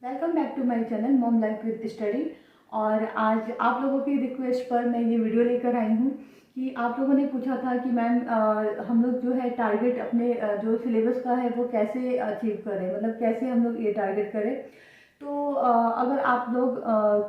Welcome back to my channel mom life with study. और आज आप लोगों की रिक्वेस्ट पर मैं ये वीडियो लेकर आई हूँ कि आप लोगों ने पूछा था कि मैम हम लोग जो है टारगेट अपने जो सिलेबस का है वो कैसे अचीव करें, मतलब कैसे हम लोग ये टारगेट करें। तो अगर आप लोग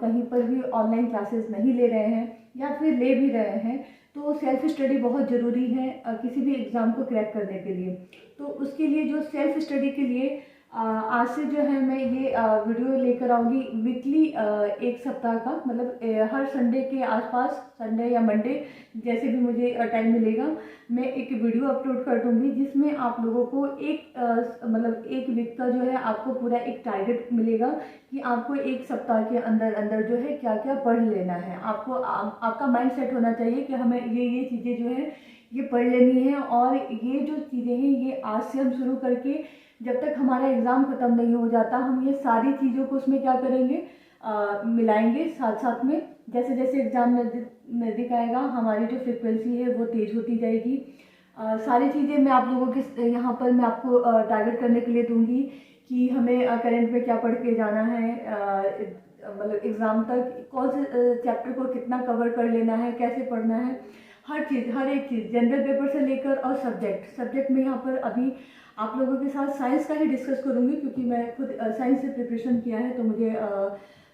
कहीं पर भी ऑनलाइन क्लासेस नहीं ले रहे हैं या फिर ले भी रहे हैं तो सेल्फ स्टडी बहुत ज़रूरी है किसी भी एग्ज़ाम को क्रैक करने के लिए। तो उसके लिए जो सेल्फ स्टडी के लिए आज से जो है मैं ये वीडियो लेकर आऊँगी वीकली, एक सप्ताह का, मतलब हर संडे के आसपास, संडे या मंडे जैसे भी मुझे टाइम मिलेगा मैं एक वीडियो अपलोड कर दूँगी जिसमें आप लोगों को मतलब एक वीक का जो है आपको पूरा एक टारगेट मिलेगा कि आपको एक सप्ताह के अंदर अंदर जो है क्या क्या पढ़ लेना है। आपको आपका माइंड सेट होना चाहिए कि हमें ये चीज़ें जो है ये पढ़ लेनी है, और ये जो चीज़ें हैं ये आज से हम शुरू करके जब तक हमारा एग्ज़ाम ख़त्म नहीं हो जाता हम ये सारी चीज़ों को उसमें क्या करेंगे, मिलाएंगे साथ साथ में। जैसे जैसे एग्ज़ाम नज़दीक आएगा हमारी जो फ्रिक्वेंसी है वो तेज़ होती जाएगी। सारी चीज़ें मैं आप लोगों के यहाँ पर मैं आपको टारगेट करने के लिए दूंगी कि हमें करंट में क्या पढ़ के जाना है, मतलब एग्ज़ाम तक कौन से चैप्टर को कितना कवर कर लेना है, कैसे पढ़ना है, हर चीज़, हर एक चीज़, जनरल पेपर से लेकर और सब्जेक्ट में यहाँ पर अभी आप लोगों के साथ साइंस का ही डिस्कस करूँगी क्योंकि मैं खुद साइंस से प्रिपरेशन किया है, तो मुझे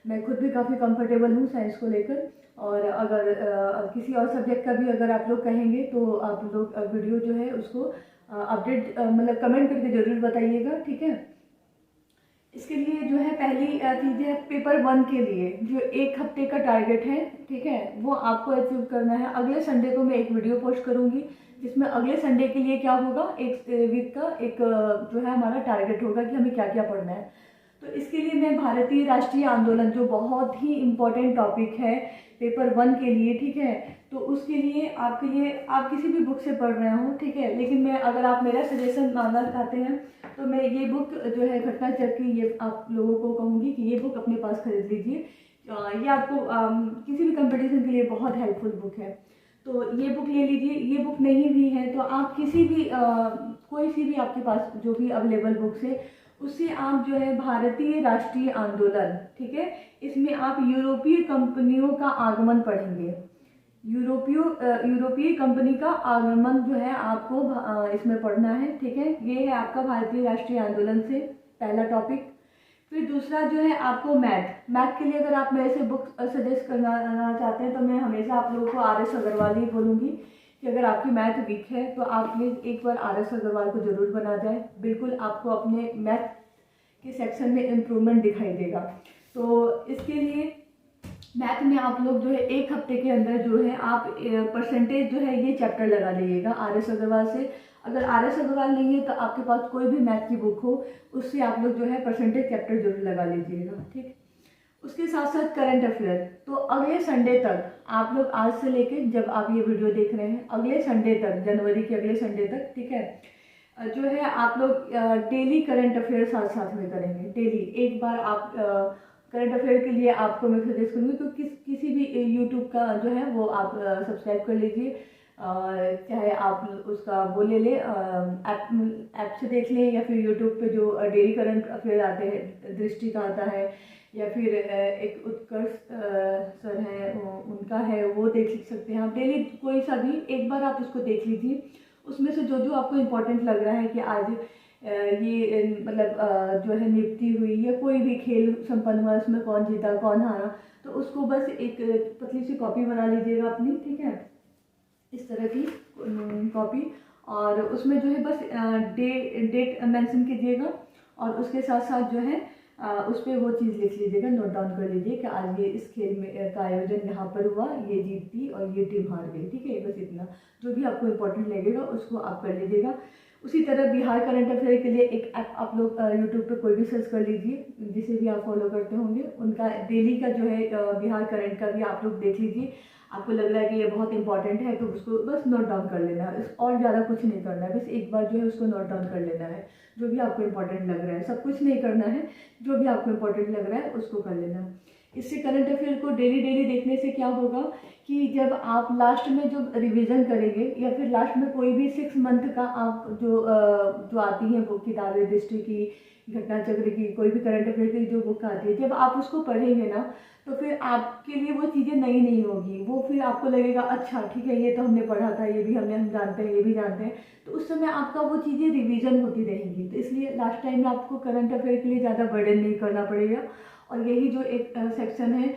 मैं खुद भी काफ़ी कंफर्टेबल हूँ साइंस को लेकर। और अगर किसी और सब्जेक्ट का भी अगर आप लोग कहेंगे तो आप लोग वीडियो जो है उसको अपडेट मतलब कमेंट करके ज़रूर बताइएगा, ठीक है। इसके लिए जो है पहली चीज़ है पेपर 1 के लिए जो एक हफ्ते का टारगेट है, ठीक है, वो आपको अचीव करना है। अगले संडे को मैं एक वीडियो पोस्ट करूँगी जिसमें अगले संडे के लिए क्या होगा, एक वीक का एक जो है हमारा टारगेट होगा कि हमें क्या क्या पढ़ना है। तो इसके लिए मैं भारतीय राष्ट्रीय आंदोलन जो बहुत ही इम्पोर्टेंट टॉपिक है पेपर 1 के लिए, ठीक है, तो उसके लिए आपके लिए आप किसी भी बुक से पढ़ रहे हो, ठीक है, लेकिन मैं अगर आप मेरा सजेशन मांगना चाहते हैं तो मैं ये बुक जो है घटना चक्र, ये आप लोगों को कहूँगी कि ये बुक अपने पास खरीद लीजिए। ये आपको किसी भी कंपटीशन के लिए बहुत हेल्पफुल बुक है, तो ये बुक ले लीजिए। ये बुक नहीं भी है तो आप किसी भी कोई सी भी आपके पास जो भी अवेलेबल बुक्स है उससे आप जो है भारतीय राष्ट्रीय आंदोलन, ठीक है, इसमें आप यूरोपीय कंपनियों का आगमन पढ़ेंगे। यूरोपीय कंपनी का आगमन जो है आपको इसमें पढ़ना है, ठीक है। ये है आपका भारतीय राष्ट्रीय आंदोलन से पहला टॉपिक। फिर दूसरा जो है आपको मैथ के लिए अगर आप मेरे से बुक सजेस्ट करना चाहते हैं तो मैं हमेशा आप लोगों को RS अग्रवाल ही बोलूँगी कि अगर आपकी मैथ वीक है तो आप प्लीज़ एक बार RS अग्रवाल को ज़रूर बना जाए, बिल्कुल आपको अपने मैथ के सेक्शन में इम्प्रूवमेंट दिखाई देगा। तो इसके लिए मैथ में आप लोग जो है एक हफ्ते के अंदर जो है आप परसेंटेज जो है ये चैप्टर लगा लीजिएगा RS अग्रवाल से। अगर RS अग्रवाल नहीं है तो आपके पास कोई भी मैथ की बुक हो उससे आप लोग जो है परसेंटेज चैप्टर जरूर लगा लीजिएगा, ठीक। उसके साथ साथ करंट अफेयर, तो अगले संडे तक आप लोग आज से लेके जब आप ये वीडियो देख रहे हैं अगले संडे तक, जनवरी के अगले संडे तक, ठीक है, जो है आप लोग डेली करंट अफेयर साथ साथ में करेंगे। डेली एक बार आप करंट अफेयर के लिए आपको मैं सजेस्ट करूँगी तो किसी भी यूट्यूब का जो है वो आप सब्सक्राइब कर लीजिए, चाहे आप उसका वो ले लें, ऐप से देख लें, या फिर यूट्यूब पे जो डेली करंट अफेयर आते हैं, दृष्टि का आता है, या फिर एक उत्कर्ष सर है उनका है, वो देख सकते हैं आप। डेली कोई सा भी एक बार आप उसको देख लीजिए, उसमें से जो जो आपको इम्पोर्टेंट लग रहा है कि आज ये मतलब जो है नियुक्ति हुई या कोई भी खेल संपन्न हुआ उसमें कौन जीता कौन हारा, तो उसको बस एक पतली सी कॉपी बना लीजिएगा अपनी, ठीक है, इस तरह की कॉपी, और उसमें जो है बस डेट मेंशन कीजिएगा और उसके साथ साथ जो है उस पर वो चीज़ लिख लीजिएगा, नोट डाउन कर लीजिए कि आज ये इस खेल में का आयोजन यहाँ पर हुआ, ये जीती और ये टीम हार गई, ठीक है, बस इतना। जो भी आपको इम्पोर्टेंट लगेगा उसको आप कर लीजिएगा। उसी तरह बिहार करंट अफेयर के लिए एक ऐप आप लोग यूट्यूब पे कोई भी सर्च कर लीजिए, जिसे भी आप फॉलो करते होंगे, उनका डेली का जो है बिहार करंट का भी आप लोग देख लीजिए। आपको लग रहा है कि ये बहुत इंपॉर्टेंट है तो उसको बस नोट डाउन कर लेना है, और ज़्यादा कुछ नहीं करना है, बस एक बार जो है उसको नोट डाउन कर लेना है। जो भी आपको इम्पोर्टेंट लग रहा है, सब कुछ नहीं करना है, जो भी आपको इम्पोर्टेंट लग रहा है उसको कर लेना है। इससे करंट अफेयर को डेली डेली देखने से क्या होगा कि जब आप लास्ट में जो रिवीजन करेंगे या फिर लास्ट में कोई भी 6 मंथ का आप जो आती हैं वो किताबें, हिस्ट्री की, घटना चक्र की, कोई भी करंट अफेयर की जो बुक आती है, जब आप उसको पढ़ेंगे ना तो फिर आपके लिए वो चीज़ें नई नहीं होगी। वो फिर आपको लगेगा अच्छा ठीक है, ये तो हमने पढ़ा था, ये भी हम जानते हैं, ये भी जानते हैं। तो उस समय आपका वो चीज़ें रिवीजन होती रहेंगी। तो इसलिए लास्ट टाइम में आपको करंट अफेयर के लिए ज़्यादा बर्डन नहीं करना पड़ेगा। और यही जो एक सेक्शन है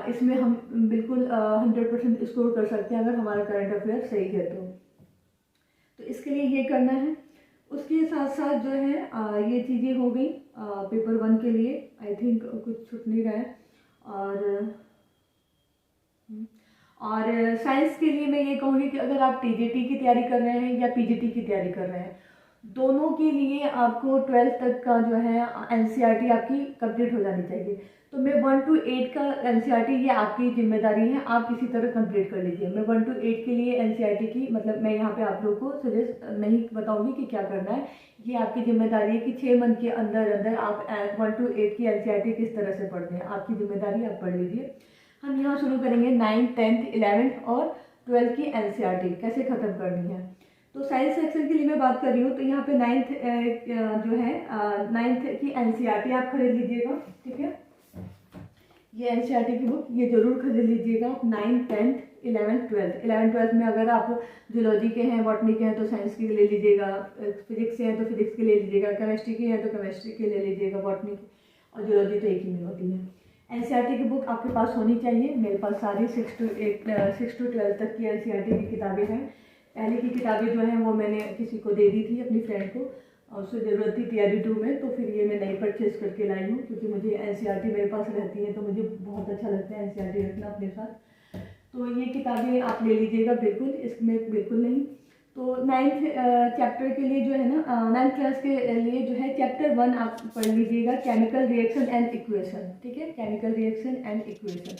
इसमें हम बिल्कुल 100% स्कोर कर सकते हैं अगर हमारा करंट अफेयर सही है तो इसके लिए ये करना है। उसके साथ साथ जो है ये चीज़ें हो गई पेपर 1 के लिए। आई थिंक कुछ छूट नहीं रहा है। और साइंस के लिए मैं ये कहूँगी कि अगर आप टीजीटी की तैयारी कर रहे हैं या पीजीटी की तैयारी कर रहे हैं, दोनों के लिए आपको 12th तक का जो है एनसीईआरटी आपकी कंप्लीट हो जानी चाहिए। तो मैं 1 to 8 का एनसीईआरटी ये आपकी जिम्मेदारी है, आप किसी तरह कंप्लीट कर लीजिए। मैं 1 to 8 के लिए एनसीईआरटी की मतलब मैं यहाँ पे आप लोगों को सजेस्ट नहीं बताऊंगी कि क्या करना है। ये आपकी जिम्मेदारी है कि 6 मंथ के अंदर अंदर आप 1 to 8 की एनसीईआरटी किस तरह से पढ़ते हैं, आपकी जिम्मेदारी, आप पढ़ लीजिए। हम यहाँ शुरू करेंगे 9th 10th 11th और 12th की एनसीईआरटी कैसे ख़त्म करनी है। तो साइंस सेक्शन के लिए मैं बात कर रही हूँ। तो यहाँ पे 9th जो है 9th की एनसीईआरटी आप खरीद लीजिएगा, ठीक है। ये एनसीईआरटी की बुक ये जरूर खरीद लीजिएगा। 9th 10th 11th 12th 11th 12th में अगर आप जूलॉजी के हैं, बॉटनी के हैं तो साइंस के ले लीजिएगा, फिजिक्स से हैं तो फिजिक्स के ले लीजिएगा, केमिस्ट्री के हैं तो केमिस्ट्री के ले लीजिएगा, बॉटनी और जूलॉजी तो एक ही में होती है। एनसीईआरटी की बुक आपके पास होनी चाहिए। मेरे पास सारी 6 to 12 तक की एनसीईआरटी की किताबें हैं। पहले की किताबें जो हैं वो मैंने किसी को दे दी थी, अपनी फ्रेंड को, और उससे ज़रूरत थी तैयारी 2 में, तो फिर ये मैं नई परचेज करके लाई हूँ क्योंकि मुझे एनसीईआरटी मेरे पास रहती है तो मुझे बहुत अच्छा लगता है एनसीईआरटी रखना अपने साथ। तो ये किताबें आप ले लीजिएगा बिल्कुल, इसमें बिल्कुल नहीं। तो 9th चैप्टर के लिए जो है ना 9th क्लास के लिए जो है चैप्टर 1 आप पढ़ लीजिएगा, केमिकल रिएक्शन एंड इक्वेशन, ठीक है, केमिकल रिएक्शन एंड इक्वेशन।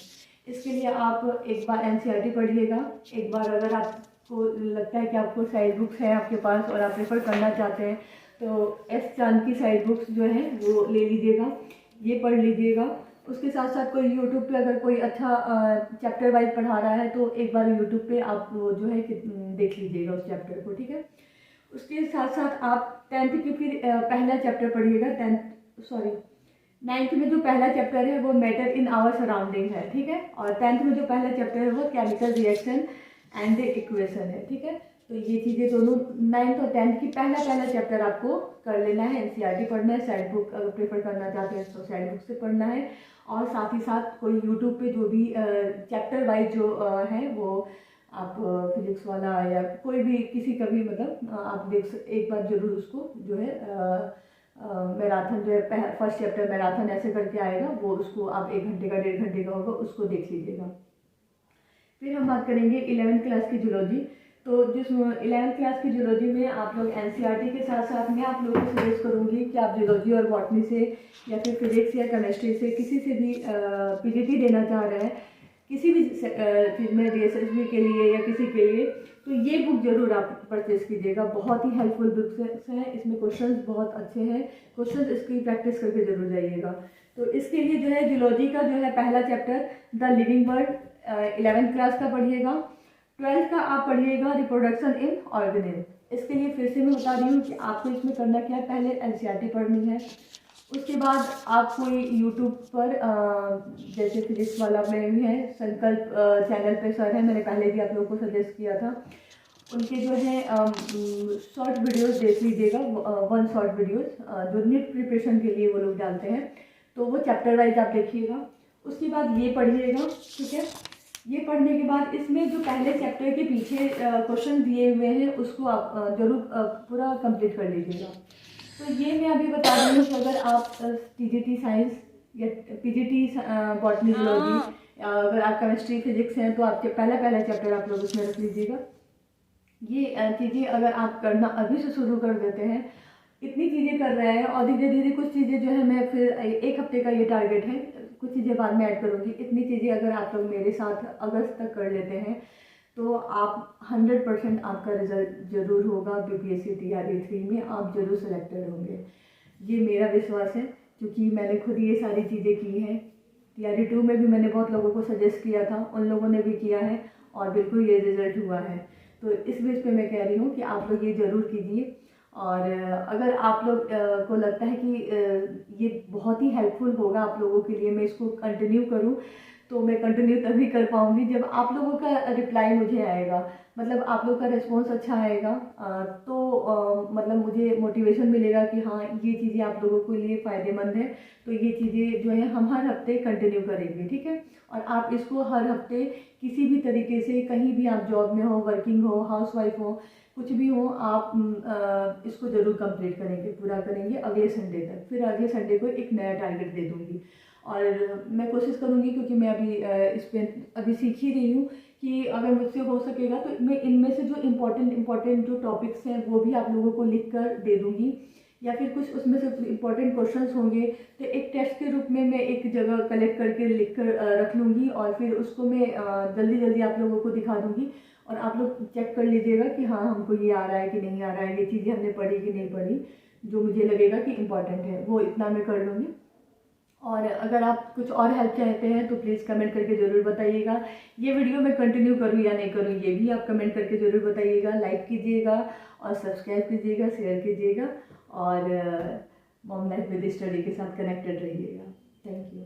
इसके लिए आप एक बार एनसीईआरटी पढ़िएगा। एक बार अगर आपको लगता है कि आपको साइड बुक्स है आपके पास और आप रेफर करना चाहते हैं तो एस चांद की साइड बुक्स जो है वो ले लीजिएगा, ये पढ़ लीजिएगा। उसके साथ साथ कोई यूट्यूब पे अगर कोई अच्छा चैप्टर वाइज पढ़ा रहा है तो एक बार यूट्यूब पे आप जो है देख लीजिएगा उस चैप्टर को, ठीक है। उसके साथ साथ आप 10th की फिर पहला चैप्टर पढ़िएगा। 9th में जो पहला चैप्टर है वो मैटर इन आवर सराउंडिंग है, ठीक है। और 10th में जो पहला चैप्टर है वो केमिकल रिएक्शन एंड इक्वेशन है, ठीक है। तो ये चीज़ें दोनों 9th और 10th की पहला चैप्टर आपको कर लेना है। एनसीईआरटी पढ़ना है, साइड बुक अगर प्रेफर करना चाहते हैं तो साइड बुक से पढ़ना है। और साथ ही साथ कोई यूट्यूब पे जो भी चैप्टर वाइज जो है वो आप फिजिक्स वाला या कोई भी किसी का भी मतलब आप एक बार जरूर उसको जो है मैराथन जो है फर्स्ट चैप्टर मैराथन ऐसे करके आएगा वो उसको आप 1 घंटे का 1.5 घंटे का होगा उसको देख लीजिएगा। फिर हम बात करेंगे 11th क्लास की जूलॉजी। तो जिस 11th क्लास की जूलॉजी में आप लोग एनसीईआरटी के साथ साथ मैं आप लोगों को सजेस्ट करूँगी कि आप जूलॉजी और बॉटनी से या फिर फिजिक्स या केमिस्ट्री से किसी से भी पीजीटी देना चाह रहे हैं किसी भी चीज़ में, डीएसएसबी के लिए या किसी के लिए, तो ये बुक जरूर आप परचेज कीजिएगा। बहुत ही हेल्पफुल बुक्स हैं, इसमें क्वेश्चंस बहुत अच्छे हैं, क्वेश्चंस इसकी प्रैक्टिस करके जरूर जाइएगा। तो इसके लिए जो है जूलॉजी का जो है पहला chapter the living world 11th class का पढ़िएगा। 12th का आप पढ़िएगा रिप्रोडक्शन इन ऑर्गेनिज्म। इसके लिए फिर से मैं बता रही हूँ कि आपको इसमें करना क्या है, पहले एनसीईआरटी पढ़नी है। उसके बाद आप कोई यूट्यूब पर जैसे फिजिक्स वाला में भी है, संकल्प चैनल पे सर है, मैंने पहले भी आप लोगों को सजेस्ट किया था, उनके जो है शॉर्ट वीडियोस देख लीजिएगा। 1 शॉर्ट वीडियोस जो नीट प्रिपरेशन के लिए वो लोग डालते हैं, तो वो चैप्टर वाइज आप देखिएगा। उसके बाद ये पढ़िएगा, ठीक है। ये पढ़ने के बाद इसमें जो पहले चैप्टर के पीछे क्वेश्चन दिए हुए हैं उसको आप जरूर पूरा कंप्लीट कर लीजिएगा। तो ये मैं अभी बता रही हूँ कि अगर आप टीजीटी साइंस या पीजीटी बॉटनी जूलॉजी अगर आप केमिस्ट्री फिजिक्स हैं तो आप पहला चैप्टर आप लोग उसमें रख लीजिएगा। ये चीज़ें अगर आप करना अभी से शुरू कर देते हैं, इतनी चीज़ें कर रहे हैं और धीरे धीरे कुछ चीज़ें जो है मैं फिर 1 हफ्ते का ये टारगेट है, कुछ चीज़ें बाद में ऐड करूँगी। इतनी चीज़ें अगर आप लोग मेरे साथ अगस्त तक कर लेते हैं तो आप 100% आपका रिजल्ट जरूर होगा। बीपीएससी टीआरई 3 में आप जरूर सेलेक्टेड होंगे, ये मेरा विश्वास है क्योंकि मैंने खुद ये सारी चीज़ें की हैं। TRE 2 में भी मैंने बहुत लोगों को सजेस्ट किया था, उन लोगों ने भी किया है और बिल्कुल ये रिज़ल्ट हुआ है। तो इस बेस पे मैं कह रही हूँ कि आप लोग ये ज़रूर कीजिए। और अगर आप लोग को लगता है कि ये बहुत ही हेल्पफुल होगा आप लोगों के लिए, मैं इसको कंटिन्यू करूँ, तो मैं कंटिन्यू तभी कर पाऊँगी जब आप लोगों का रिप्लाई मुझे आएगा, मतलब आप लोग का रिस्पॉन्स अच्छा आएगा। तो मतलब मुझे मोटिवेशन मिलेगा कि हाँ ये चीज़ें आप लोगों के लिए फ़ायदेमंद है, तो ये चीज़ें जो है हम हर हफ्ते कंटिन्यू करेंगे, ठीक है। और आप इसको हर हफ्ते किसी भी तरीके से, कहीं भी आप जॉब में हो, वर्किंग हो, हाउसवाइफ हो, कुछ भी हो, आप इसको ज़रूर कंप्लीट करेंगे, पूरा करेंगे अगले संडे तक। फिर अगले संडे को एक नया टारगेट दे दूँगी। और मैं कोशिश करूँगी, क्योंकि मैं अभी इस पर अभी सीख ही रही हूँ, कि अगर मुझसे हो सकेगा तो मैं इनमें से जो इम्पोर्टेंट जो टॉपिक्स हैं वो भी आप लोगों को लिख कर दे दूँगी, या फिर कुछ उसमें से इम्पोर्टेंट क्वेश्चंस होंगे तो एक टेस्ट के रूप में मैं एक जगह कलेक्ट करके लिख कर रख लूँगी, और फिर उसको मैं जल्दी जल्दी आप लोगों को दिखा दूँगी, और आप लोग चेक कर लीजिएगा कि हाँ हमको ये आ रहा है कि नहीं आ रहा है, ये चीज़ें हमने पढ़ी कि नहीं पढ़ी, जो मुझे लगेगा कि इम्पॉर्टेंट है वो इतना मैं कर लूँगी। और अगर आप कुछ और हेल्प चाहते हैं तो प्लीज़ कमेंट करके ज़रूर बताइएगा। ये वीडियो मैं कंटिन्यू करूँ या नहीं करूँ, ये भी आप कमेंट करके ज़रूर बताइएगा। लाइक कीजिएगा और सब्सक्राइब कीजिएगा, शेयर कीजिएगा, और मॉम लाइफ विद स्टडी के साथ कनेक्टेड रहिएगा। Thank you.